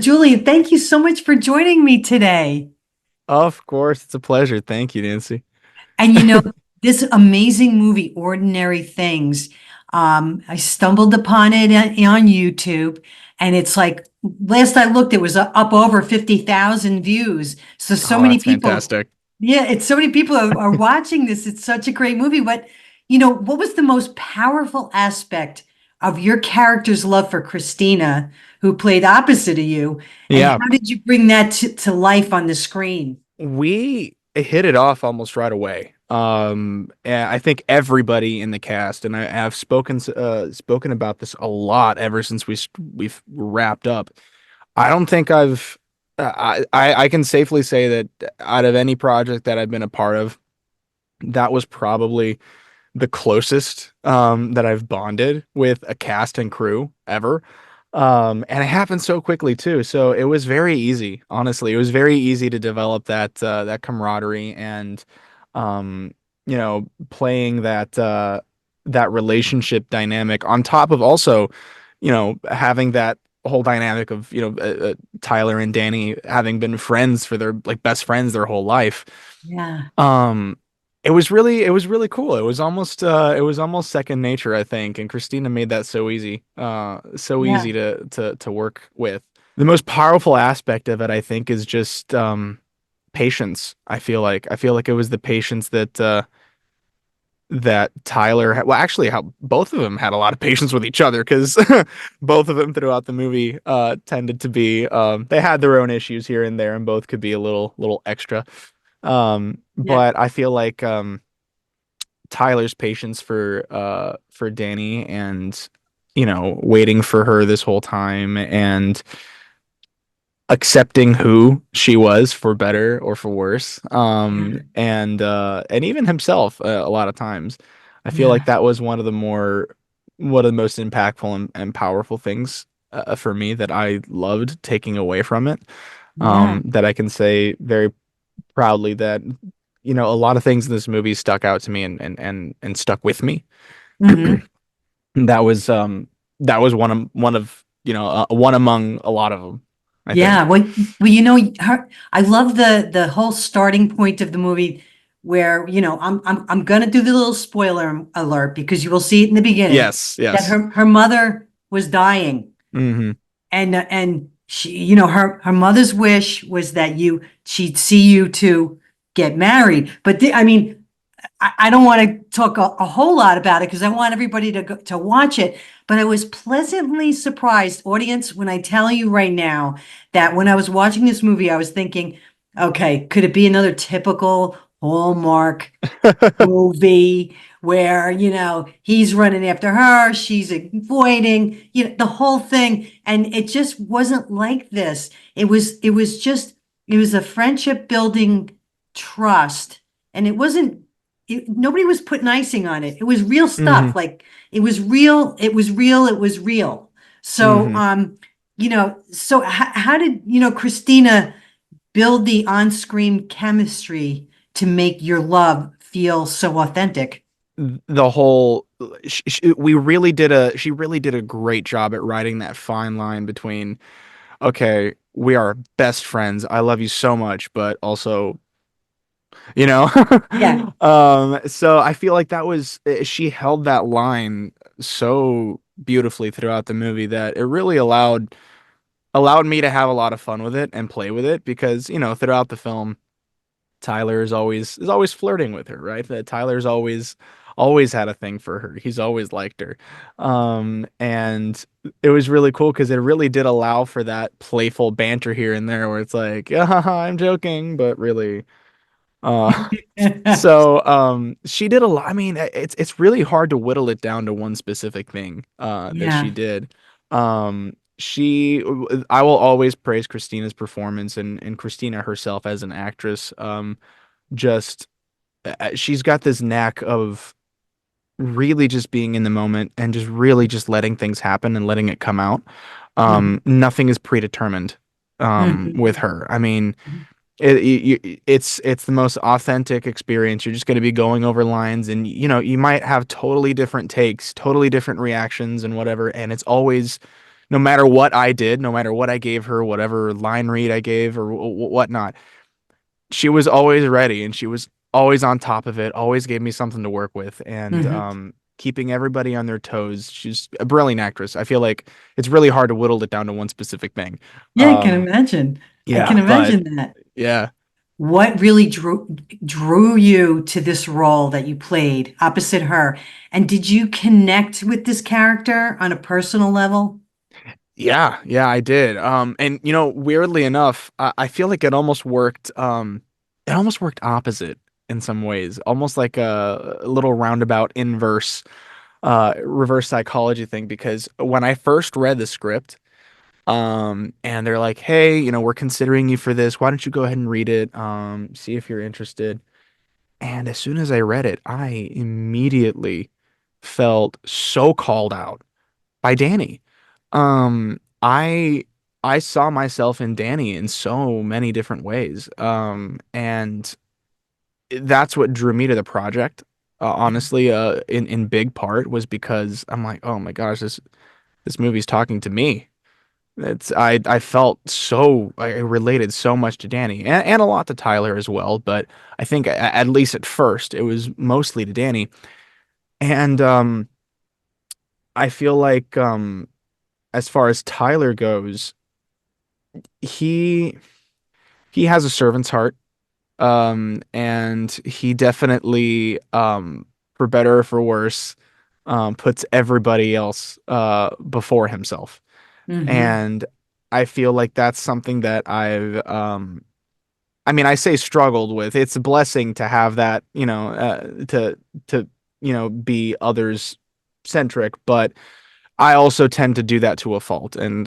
Julian, thank you so much for joining me today. Of course, it's a pleasure. Thank you, Nancy. And this amazing movie, Ordinary Things, I stumbled upon it on YouTube, and it's like last I looked, it was up over 50,000 views. So Oh, many that's people, fantastic. yeah, it's so many people are watching this. It's such a great movie. But what was the most powerful aspect of your character's love for Christina, who played opposite of you, and Yeah, how did you bring that to life on the screen? we hit it off almost right away. And I think everybody in the cast, and I have spoken about this a lot ever since we've wrapped up. I don't think I can safely say that out of any project that I've been a part of, that was probably the closest that I've bonded with a cast and crew ever. And it happened so quickly too. So it was very easy, honestly. It was very easy to develop that camaraderie and playing that relationship dynamic on top of also, having that whole dynamic of, Tyler and Danny having been friends for their like best friends their whole life. Yeah. Um, it was really cool. It was almost second nature, I think, and Christina made that so easy Yeah. to work with. The most powerful aspect of it, I think, is just patience. I feel like it was the patience that Tyler had. Well, actually, how both of them had a lot of patience with each other because both of them throughout the movie tended to be they had their own issues here and there, and both could be a little extra. Yeah. But I feel like Tyler's patience for Danny and waiting for her this whole time and accepting who she was for better or for worse, Yeah. and even himself a lot of times. I feel like Yeah. that was one of the most impactful and powerful things for me that I loved taking away from it. Yeah. That I can say very proudly that a lot of things in this movie stuck out to me and stuck with me. Hmm. That was one of one among a lot of them, I Yeah. think. I love the whole starting point of the movie where, I'm gonna do the little spoiler alert because you will see it in the beginning Yes, that yes. her mother was dying. Hmm. And she, her mother's wish was that she'd see you two get married. But I mean, I don't want to talk a whole lot about it because I want everybody to watch it. But I was pleasantly surprised, audience, when I tell you right now that when I was watching this movie, I was thinking, okay, could it be another typical Hallmark movie where, he's running after her, she's avoiding, the whole thing. And it just wasn't like this. It was a friendship building trust. And nobody was putting icing on it. It was real Hmm. stuff. Like it was real. It was real. It was real. So, Hmm. how did, Christina build the on-screen chemistry to make your love feel so authentic? The whole she really did a great job at writing that fine line between, okay, we are best friends. I love you so much, but also, you know. Yeah. So I feel like that was she held that line so beautifully throughout the movie that it really allowed me to have a lot of fun with it and play with it because, throughout the film Tyler is always flirting with her, right? That Tyler's always had a thing for her. He's always liked her. And it was really cool because it really did allow for that playful banter here and there where it's like, yeah, I'm joking, but really. Uh so she did a lot. I mean, it's really hard to whittle it down to one specific thing that she Yeah. did. She I will always praise Christina's performance and Christina herself as an actress. Just she's got this knack of really just being in the moment and just really just letting things happen and letting it come out. Mhm. Nothing is predetermined with Mhm. her. I mean, it's the most authentic experience. You're just going to be going over lines, and you might have totally different takes, totally different reactions, and whatever. And it's always no matter what I did, no matter what I gave her, whatever line read I gave or whatnot, she was always ready and she was always on top of it, always gave me something to work with, and Hmm. keeping everybody on their toes. She's a brilliant actress. I feel like it's really hard to whittle it down to one specific thing. Yeah, I can Um, imagine. I yeah, can but imagine that. yeah. What really drew you to this role that you played opposite her? And did you connect with this character on a personal level? Yeah, yeah, I did. And weirdly enough, I feel like it almost worked opposite in some ways, almost like a little roundabout inverse, reverse psychology thing. Because when I first read the script, and they're like, "Hey, we're considering you for this. Why don't you go ahead and read it? See if you're interested." And as soon as I read it, I immediately felt so called out by Danny. I saw myself in Danny in so many different ways. And that's what drew me to the project. Honestly, in big part was because I'm like, oh my gosh, this movie's talking to me. I felt so I related so much to Danny and a lot to Tyler as well, but I think at least at first it was mostly to Danny. And I feel like as far as Tyler goes, he he has a servant's heart, and he definitely, for better or for worse, puts everybody else before himself. Hmm. And I feel like that's something that I mean, I say struggled with. It's a blessing to have that, to be others centric, but I also tend to do that to a fault, and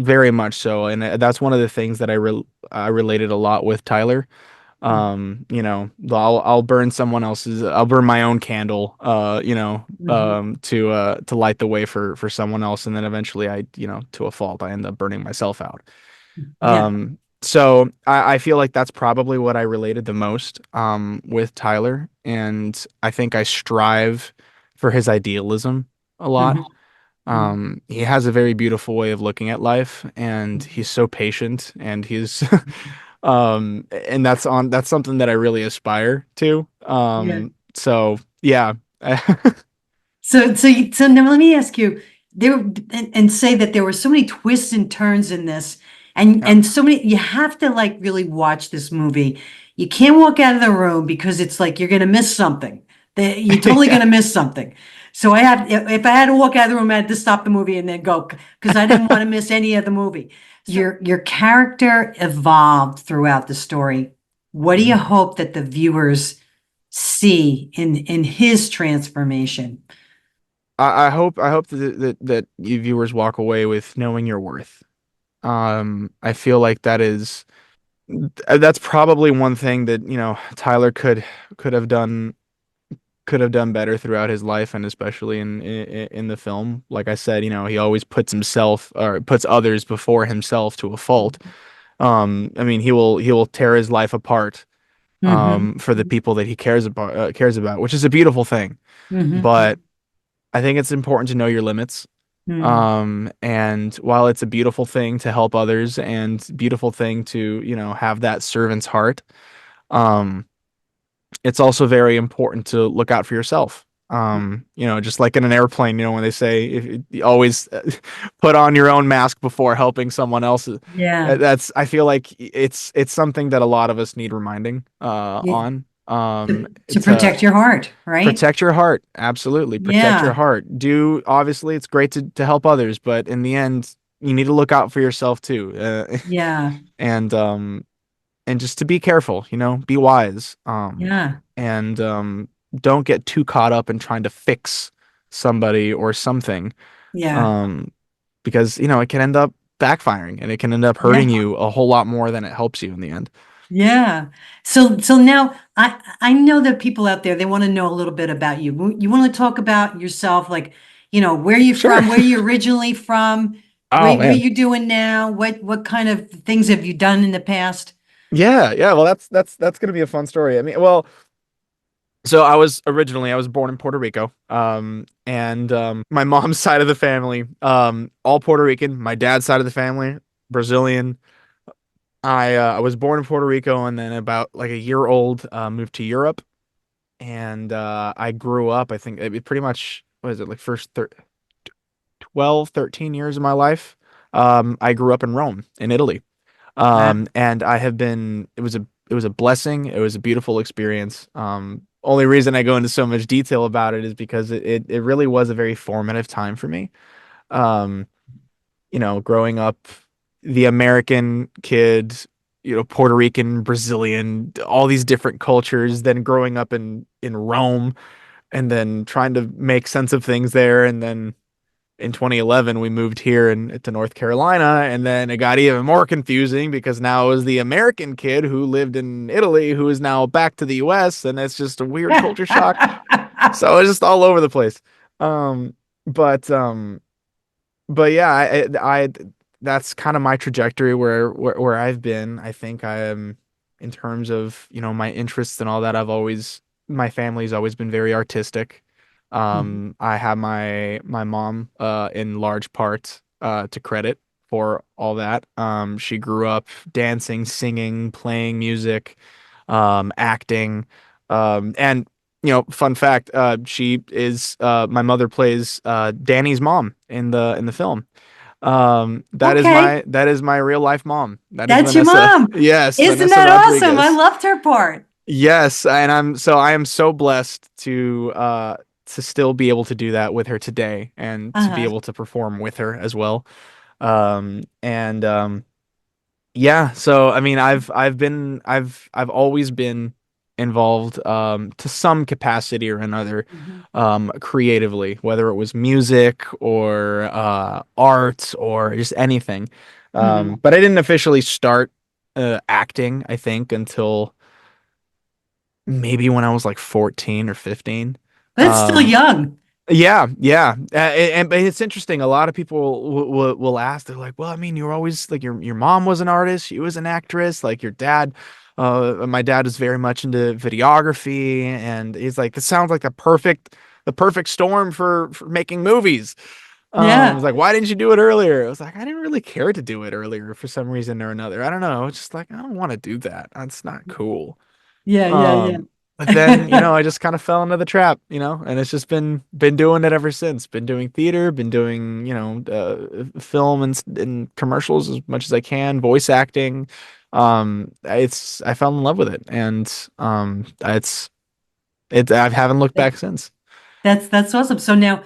very much so. And that's one of the things that I related a lot with Tyler. I'll burn I'll burn my own candle, Hmm. to light the way for someone else, and then eventually to a fault, I end up burning myself out. Yeah. So I feel like that's probably what I related the most with Tyler, and I think I strive for his idealism a lot. Hmm. Hmm. He has a very beautiful way of looking at life, and he's so patient, and he's and that's something that I really aspire to. Yeah. So yeah. So now let me ask you, there and say that there were so many twists and turns in this, and Yeah. so many. You have to like really watch this movie. You can't walk out of the room because it's like you're going to miss something. You're totally going Yeah. to miss something. So if I had to walk out of the room, I had to stop the movie and then go because I didn't want to miss any of the movie. Your character evolved throughout the story. What do you Mhm. hope that the viewers see in his transformation? I hope that you viewers walk away with knowing your worth. I feel like that's probably one thing that, Tyler could have done better throughout his life, and especially in the film. Like I said, he always puts himself or puts others before himself to a fault. I mean, he will tear his life apart, Mm-hmm. for the people that he cares about, which is a beautiful thing. Mm-hmm. But I think it's important to know your limits. Mm. And while it's a beautiful thing to help others and beautiful thing to, have that servant's heart, um, it's also very important to look out for yourself. Just like in an airplane, when they say if you always put on your own mask before helping someone else, Yeah. I feel like it's something that a lot of us need reminding Yeah. on. To To protect your heart, right? protect your heart, absolutely protect your Yeah. heart. Do obviously it's great to help others, but in the end, you need to look out for yourself too. Yeah. And just to be careful, be wise, Yeah. and don't get too caught up in trying to fix somebody or something, Yeah. um, because it can end up backfiring and it can end up Yeah. hurting you a whole lot more than it helps you in the end. Yeah. So now I know that people out there they want to know a little bit about you. You want to talk about yourself, like, where you Sure. from, where you originally from, Oh what man. you doing now, what kind of things have you done in the past? Yeah, yeah. Well, that's gonna be a fun story. I mean, well, So I was born in Puerto Rico. And my mom's side of the family, all Puerto Rican. My dad's side of the family, Brazilian. I was born in Puerto Rico, and then about like a year old, moved to Europe, and I grew up. I think it pretty much, what is it, like first 12, 13 years of my life. I grew up in Rome, in Italy. Wow. And I have been, it was a blessing. It was a beautiful experience. Only reason I go into so much detail about it is because it really was a very formative time for me. Um, Growing up, the American kid, Puerto Rican, Brazilian, all these different cultures, then growing up in Rome and then trying to make sense of things there. And then in 2011 we moved here and to North Carolina, and then it got even more confusing because now it was the American kid who lived in Italy who is now back to the US, and it's just a weird culture shock. So it's just all over the place. Um but um but yeah, that's kind of my trajectory where I've been. I think I am, in terms of, my interests and all that, my family's always been very artistic. Mhm. I have my mom in large part to credit for all that. She grew up dancing, singing, playing music, acting, and fun fact, she is my mother plays Danny's mom in the film. Okay, That is my real life mom. That is that's your Vanessa. mom. Yes, Isn't Vanessa that awesome? I Rodriguez. loved her part. Yes, and I am so blessed to still be able to do that with her today and to be Uh-huh. able to perform with her as well. And Yeah, so I mean, I've always been involved to some capacity or another, Mhm. creatively, whether it was music or art or just anything. Mhm. But I didn't officially start acting, I think, until maybe when I was like 14 or 15. But it's still Um, young. yeah, yeah, and it's interesting. A lot of people will ask. They're like, "Well, I mean, you're always like your mom was an artist, she was an actress. Like your dad, my dad is very much into videography, and he's like, this sounds like the perfect storm for making movies." He's Yeah. like, "Why didn't you do it earlier?" I was like, "I didn't really care to do it earlier for some reason or another. I don't know. It's just like I don't want to do that. That's not cool." Yeah, yeah, Um, but then, yeah. I just kind of fell into the trap, and it's just been doing it ever since. Been doing theater, been doing, film and commercials as much as I can, voice acting. I fell in love with it, and I haven't looked back since. That's awesome. So now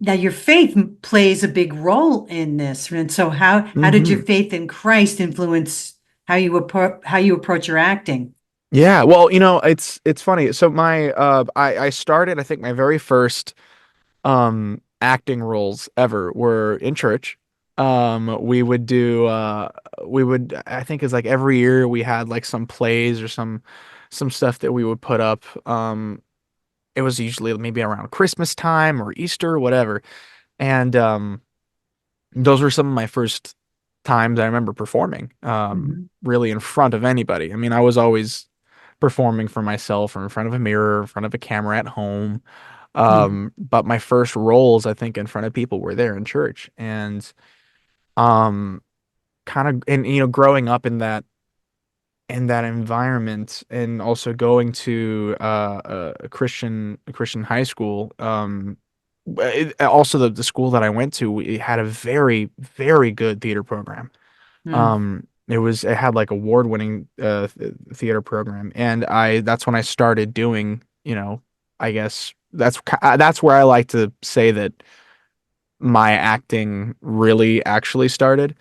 your faith plays a big role in this. And so how did your Hmm. faith in Christ influence how you approach your acting? Yeah, well, it's funny. So I started, I think my very first acting roles ever were in church. We would do we would I think it's like every year we had like some plays or some stuff that we would put up. It was usually maybe around Christmas time or Easter or whatever. And those were some of my first times I remember performing Mhm. really in front of anybody. I mean, I was always performing for myself or in front of a mirror, in front of a camera at home. Mhm. But my first roles, I think, in front of people were there in church. And um kind of, and growing up in that environment, and also going to a Christian high school. Also the school that I went to, we had a very, very good theater program. Mm. It had like award-winning theater program, and I that's when I started doing, I guess that's where I like to say that my acting really actually started.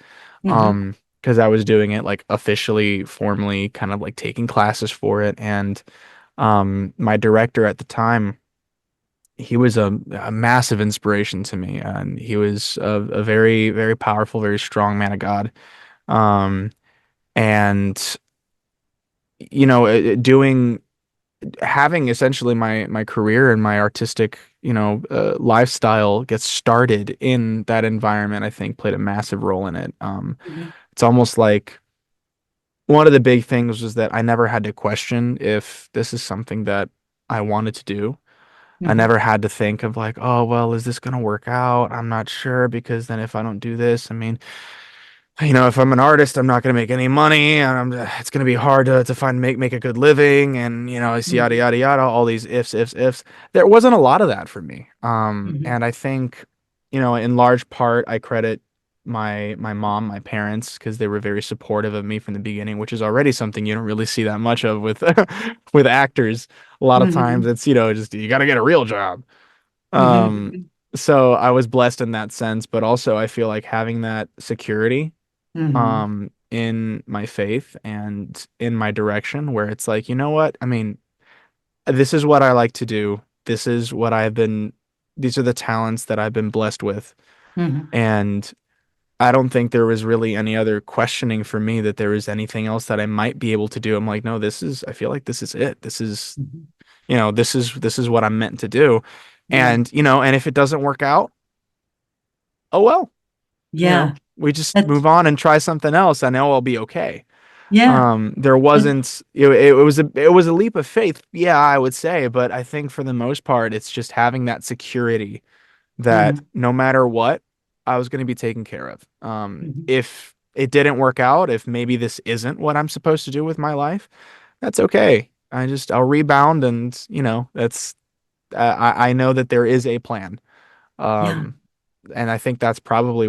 Mhm. Because I was doing it like officially, formally, kind of like taking classes for it. And my director at the time, he was a massive inspiration to me, and he was a very, very powerful, very strong man of God. Um, and doing having essentially my career and my artistic, lifestyle get started in that environment, I think played a massive role in it. Mhm. It's almost like one of the big things was that I never had to question if this is something that I wanted to do. I Mhm. never had to think of like, oh, well, is this gonna work out? I'm not sure because then if I don't do this, I mean, if I'm an artist, I'm not gonna make any money, and it's gonna be hard to find make a good living, and it's yada Mhm. yada yada, all these ifs. There wasn't a lot of that for me. Mhm. And I think, in large part, I credit my mom, my parents, because they were very supportive of me from the beginning, which is already something you don't really see that much of with with actors. A lot of times Mhm. it's, just you got to get a real job. Um, Mhm. so I was blessed in that sense, but also I feel like having that security Mhm. in my faith and in my direction where it's like, you know what? I mean, this is what I like to do. This is what these are the talents that I've been blessed with. Mhm. And I don't think there was really any other questioning for me that there was anything else that I might be able to do. I'm like, no, I feel like this is it. Mhm. This is what I'm meant to do. Yeah. And if it doesn't work out, oh well, Yeah. we just That's, move on and try something else. I know I'll be okay. yeah. There And, wasn't, it was a leap of faith. Yeah, I would say, but I think for the most part, it's just having that security that mhm. no matter what, I was going to be taken care of. Mhm. If it didn't work out, if maybe this isn't what I'm supposed to do with my life, that's okay. I'll rebound and, I know that there is a plan. Yeah. Um, and I think that's probably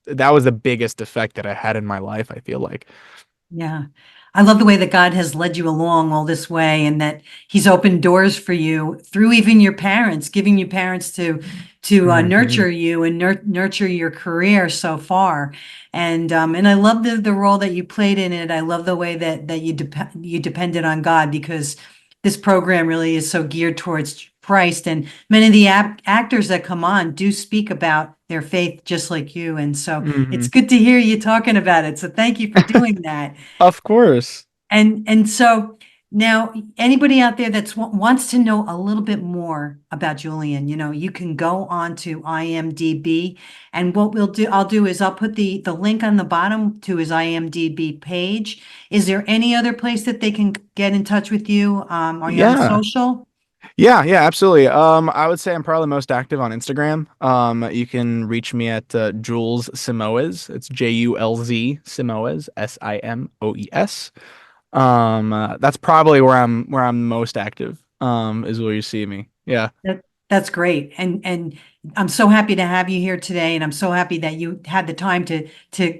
that was the biggest effect that I had in my life, I feel like. Yeah. I love the way that God has led you along all this way and that he's opened doors for you through even your parents, giving you parents to Hmm. nurture you and nurture your career so far. And I love the role that you played in it. I love the way that you depended on God because this program really is so geared towards Christ. And many of the actors that come on do speak about their faith just like you. And so it's Hmm. good to hear you talking about it. So thank you for doing that. Of course. And so now anybody out there that's wants to know a little bit more about Julian, you can go on to IMDb, and what I'll do is I'll put the link on the bottom to his IMDb page. Is there any other place that they can get in touch with you? Are you on Yeah. social? Yeah, absolutely. I would say I'm probably most active on Instagram. You can reach me at Jules Simoes. It's Julz Simoes, Simoes. That's probably where I'm most active. Is where you see me. Yeah. That's great. And I'm so happy to have you here today. And I'm so happy that you had the time to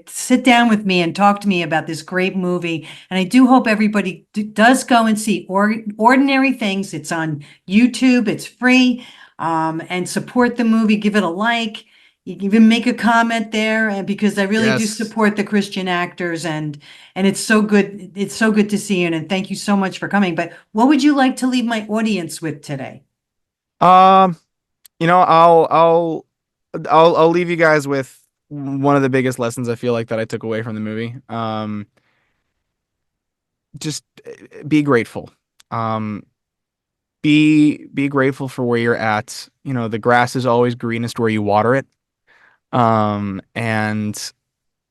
sit down with me and talk to me about this great movie. And I do hope everybody does go and see Ordinary Things. It's on YouTube. It's free. And support the movie. Give it a like. You can even make a comment there, and because I really do Yes. support the Christian actors, and it's so good. It's so good to see you, and thank you so much for coming. But what would you like to leave my audience with today? Um, I'll leave you guys with one of the biggest lessons I feel like that I took away from the movie. Just be grateful. Um, be grateful for where you're at. The grass is always greenest where you water it. And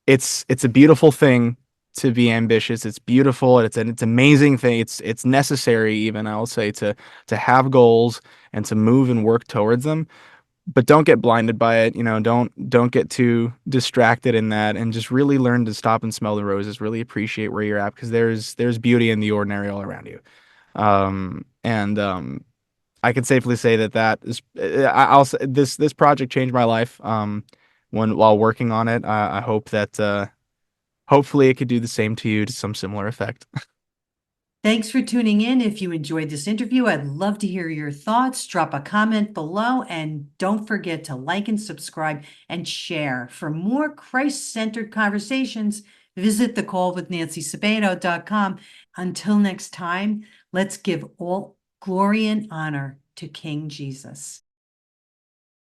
it's a beautiful thing to be ambitious. It's beautiful. It's amazing thing. It's necessary even, I will say, to have goals and to move and work towards them. But don't get blinded by it. Don't get too distracted in that, and just really learn to stop and smell the roses. Really appreciate where you're at because there's beauty in the ordinary all around you. And I can safely say that is I'll say this project changed my life. While working on it, I hope that hopefully it could do the same to you to some similar effect. Thanks for tuning in. If you enjoyed this interview, I'd love to hear your thoughts. Drop a comment below and don't forget to like and subscribe and share. For more Christ-centered conversations, visit thecallwithnancysabato.com. Until next time, let's give all glory and honor to King Jesus.